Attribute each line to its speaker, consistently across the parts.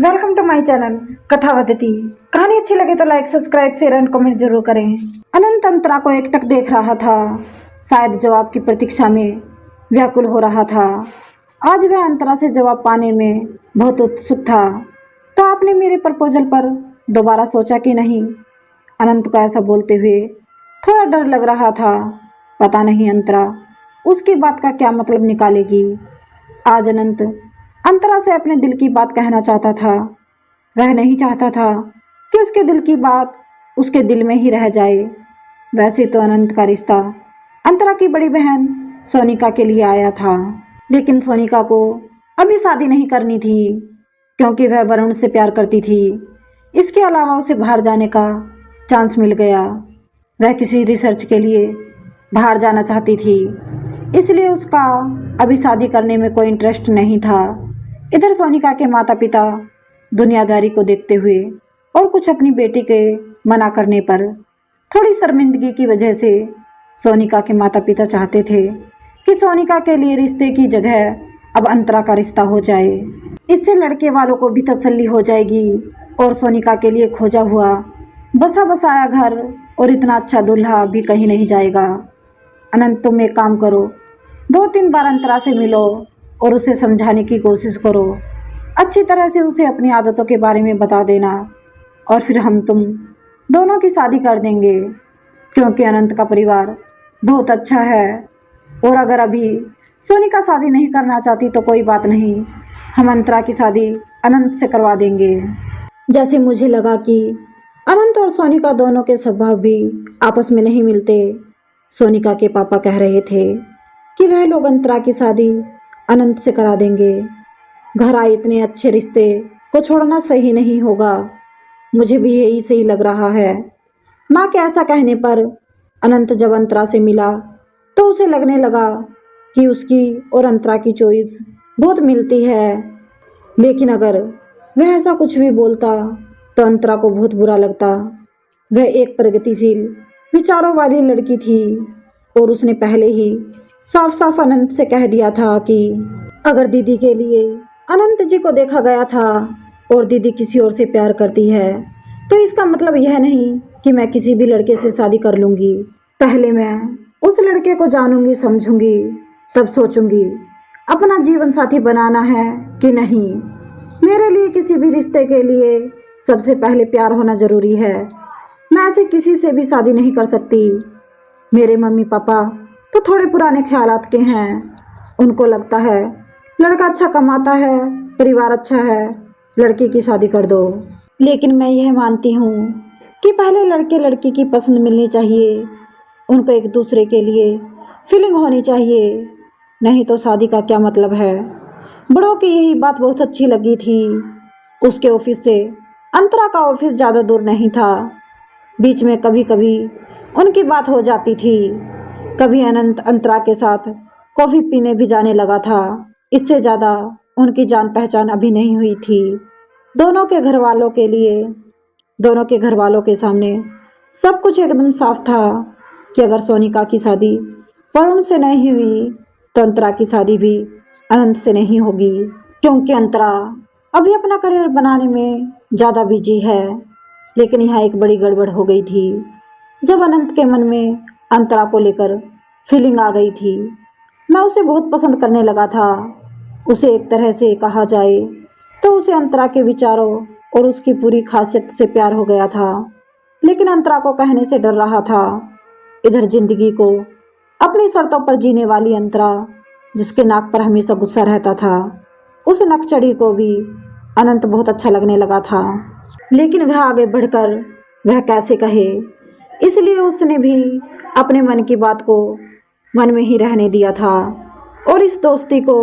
Speaker 1: Welcome to my channel Kathavadati. कहानी अच्छी लगे तो like subscribe share and comment जरूर करें। अनंत अंतरा को एकटक देख रहा था, शायद जवाब की प्रतीक्षा में व्याकुल हो रहा था। आज वह अंतरा से जवाब पाने में बहुत उत्सुक था। तो आपने मेरे प्रपोजल पर दोबारा सोचा कि नहीं? अनंत को ऐसा बोलते हुए थोड़ा डर लग रहा था। पता नहीं अंतरा उसकी बात का क्या मतलब निकालेगी। आज अनंत अंतरा से अपने दिल की बात कहना चाहता था। वह नहीं चाहता था कि उसके दिल की बात उसके दिल में ही रह जाए। वैसे तो अनंत का रिश्ता अंतरा की बड़ी बहन सोनिका के लिए आया था, लेकिन सोनिका को अभी शादी नहीं करनी थी क्योंकि वह वरुण से प्यार करती थी। इसके अलावा उसे बाहर जाने का चांस मिल गया। वह किसी रिसर्च के लिए बाहर जाना चाहती थी, इसलिए उसका अभी शादी करने में कोई इंटरेस्ट नहीं था। इधर सोनिका के माता पिता दुनियादारी को देखते हुए और कुछ अपनी बेटी के मना करने पर थोड़ी शर्मिंदगी की वजह से सोनिका के माता पिता चाहते थे कि सोनिका के लिए रिश्ते की जगह अब अंतरा का रिश्ता हो जाए। इससे लड़के वालों को भी तसल्ली हो जाएगी और सोनिका के लिए खोजा हुआ बसा बसाया घर और इतना अच्छा दूल्हा भी कहीं नहीं जाएगा। अनंत, तुम एक काम करो, 2-3 बार अंतरा से मिलो और उसे समझाने की कोशिश करो। अच्छी तरह से उसे अपनी आदतों के बारे में बता देना और फिर हम तुम दोनों की शादी कर देंगे, क्योंकि अनंत का परिवार बहुत अच्छा है। और अगर अभी सोनिका शादी नहीं करना चाहती तो कोई बात नहीं, हम अंतरा की शादी अनंत से करवा देंगे। जैसे मुझे लगा कि अनंत और सोनिका दोनों के स्वभाव भी आपस में नहीं मिलते। सोनिका के पापा कह रहे थे कि वह लोग अंतरा की शादी अनंत से करा देंगे। घर आए इतने अच्छे रिश्ते को छोड़ना सही नहीं होगा। मुझे भी यही सही लग रहा है। माँ के ऐसा कहने पर अनंत जब अंतरा से मिला तो उसे लगने लगा कि उसकी और अंतरा की चॉइस बहुत मिलती है। लेकिन अगर वह ऐसा कुछ भी बोलता तो अंतरा को बहुत बुरा लगता। वह एक प्रगतिशील विचारों वाली लड़की थी और उसने पहले ही साफ साफ अनंत से कह दिया था कि अगर दीदी के लिए अनंत जी को देखा गया था और दीदी किसी और से प्यार करती है तो इसका मतलब यह नहीं कि मैं किसी भी लड़के से शादी कर लूँगी। पहले मैं उस लड़के को जानूंगी, समझूंगी, तब सोचूंगी अपना जीवन साथी बनाना है कि नहीं। मेरे लिए किसी भी रिश्ते के लिए सबसे पहले प्यार होना ज़रूरी है। मैं ऐसे किसी से भी शादी नहीं कर सकती। मेरे मम्मी पापा तो थोड़े पुराने ख्यालात के हैं। उनको लगता है लड़का अच्छा कमाता है, परिवार अच्छा है, लड़की की शादी कर दो। लेकिन मैं यह मानती हूँ कि पहले लड़के लड़की की पसंद मिलनी चाहिए। उनको एक दूसरे के लिए फीलिंग होनी चाहिए, नहीं तो शादी का क्या मतलब है। बड़ों की यही बात बहुत अच्छी लगी थी। उसके ऑफिस से अंतरा का ऑफिस ज़्यादा दूर नहीं था। बीच में कभी कभी उनकी बात हो जाती थी। कभी अनंत अंतरा के साथ कॉफ़ी पीने भी जाने लगा था। इससे ज़्यादा उनकी जान पहचान अभी नहीं हुई थी। दोनों के घर वालों के लिए, दोनों के घर वालों के सामने सब कुछ एकदम साफ था कि अगर सोनिका की शादी वरुण से नहीं हुई तो अंतरा की शादी भी अनंत से नहीं होगी, क्योंकि अंतरा अभी अपना करियर बनाने में ज़्यादा बिजी है। लेकिन यहाँ एक बड़ी गड़बड़ हो गई थी। जब अनंत के मन में अंतरा को लेकर फीलिंग आ गई थी, मैं उसे बहुत पसंद करने लगा था। उसे एक तरह से कहा जाए तो उसे अंतरा के विचारों और उसकी पूरी खासियत से प्यार हो गया था। लेकिन अंतरा को कहने से डर रहा था। इधर जिंदगी को अपनी शर्तों पर जीने वाली अंतरा, जिसके नाक पर हमेशा गुस्सा रहता था, उस नकचढ़ी को भी अनंत बहुत अच्छा लगने लगा था। लेकिन वह आगे बढ़कर वह कैसे कहे, इसलिए उसने भी अपने मन की बात को मन में ही रहने दिया था और इस दोस्ती को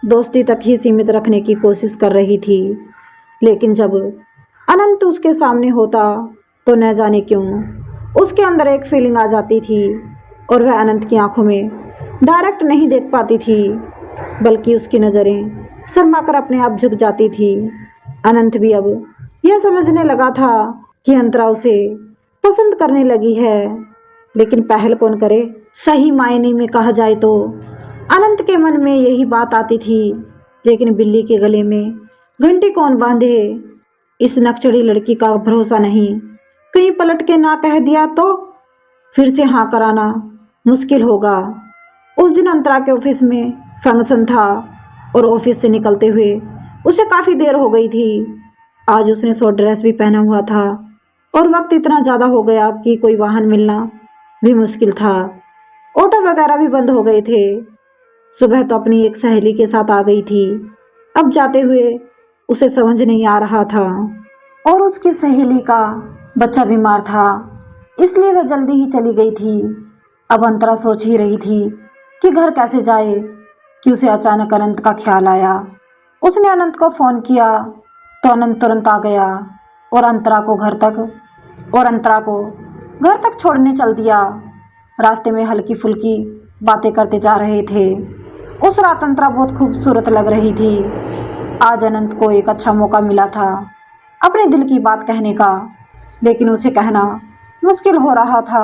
Speaker 1: दोस्ती तक ही सीमित रखने की कोशिश कर रही थी। लेकिन जब अनंत उसके सामने होता तो न जाने क्यों उसके अंदर एक फीलिंग आ जाती थी और वह अनंत की आंखों में डायरेक्ट नहीं देख पाती थी, बल्कि उसकी नज़रें शर्मा कर अपने आप झुक जाती थी। अनंत भी अब यह समझने लगा था कि अंतरा उसे पसंद करने लगी है, लेकिन पहल कौन करे। सही मायने में कहा जाए तो अनंत के मन में यही बात आती थी, लेकिन बिल्ली के गले में घंटी कौन बांधे, इस नकचड़ी लड़की का भरोसा नहीं, कहीं पलट के ना कह दिया तो फिर से हाँ कराना मुश्किल होगा। उस दिन अंतरा के ऑफिस में फंक्शन था और ऑफिस से निकलते हुए उसे काफ़ी देर हो गई थी। आज उसने शॉर्ट ड्रेस भी पहना हुआ था और वक्त इतना ज़्यादा हो गया कि कोई वाहन मिलना भी मुश्किल था। ऑटो वगैरह भी बंद हो गए थे। सुबह तो अपनी एक सहेली के साथ आ गई थी, अब जाते हुए उसे समझ नहीं आ रहा था और उसकी सहेली का बच्चा बीमार था, इसलिए वह जल्दी ही चली गई थी। अब अंतरा सोच ही रही थी कि घर कैसे जाए कि उसे अचानक अनंत का ख्याल आया। उसने अनंत को फ़ोन किया तो अनंत तुरंत आ गया और अंतरा को घर तक छोड़ने चल दिया। रास्ते में हल्की फुल्की बातें करते जा रहे थे। उस रात अंतरा बहुत खूबसूरत लग रही थी। आज अनंत को एक अच्छा मौका मिला था अपने दिल की बात कहने का, लेकिन उसे कहना मुश्किल हो रहा था।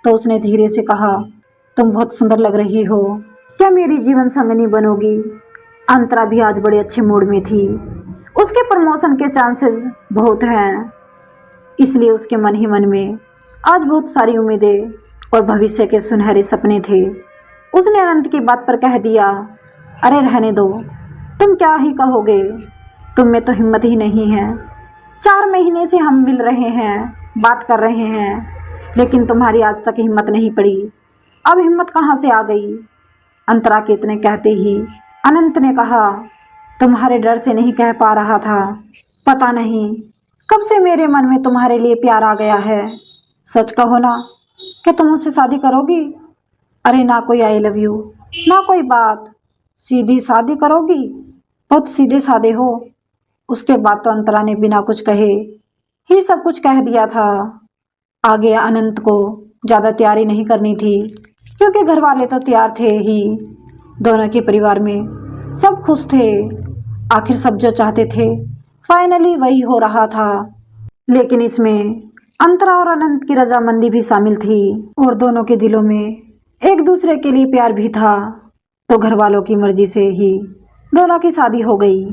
Speaker 1: तो उसने धीरे से कहा, तुम बहुत सुंदर लग रही हो, क्या मेरी जीवन संगनी बनोगी? अंतरा भी आज बड़े अच्छे मूड में थी। उसके प्रमोशन के चांसेस बहुत हैं, इसलिए उसके मन ही मन में आज बहुत सारी उम्मीदें और भविष्य के सुनहरे सपने थे। उसने अनंत की बात पर कह दिया, अरे रहने दो, तुम क्या ही कहोगे, तुम में तो हिम्मत ही नहीं है। 4 महीने से हम मिल रहे हैं, बात कर रहे हैं, लेकिन तुम्हारी आज तक हिम्मत नहीं पड़ी। अब हिम्मत कहाँ से आ गई? अंतरा के इतने कहते ही अनंत ने कहा, तुम्हारे डर से नहीं कह पा रहा था, पता नहीं कब से मेरे मन में तुम्हारे लिए प्यार आ गया है। सच कहो ना, क्या तुम मुझसे शादी करोगी? अरे ना कोई आई लव यू, ना कोई बात, सीधी शादी करोगी? बहुत सीधे साधे हो। उसके बाद तो अंतरा ने बिना कुछ कहे ही सब कुछ कह दिया था। आगे अनंत को ज़्यादा तैयारी नहीं करनी थी, क्योंकि घर वाले तो तैयार थे ही। दोनों के परिवार में सब खुश थे। आखिर सब जो चाहते थे फाइनली वही हो रहा था। लेकिन इसमें अंतरा और अनंत की रजामंदी भी शामिल थी और दोनों के दिलों में एक दूसरे के लिए प्यार भी था। तो घर वालों की मर्जी से ही दोनों की शादी हो गई।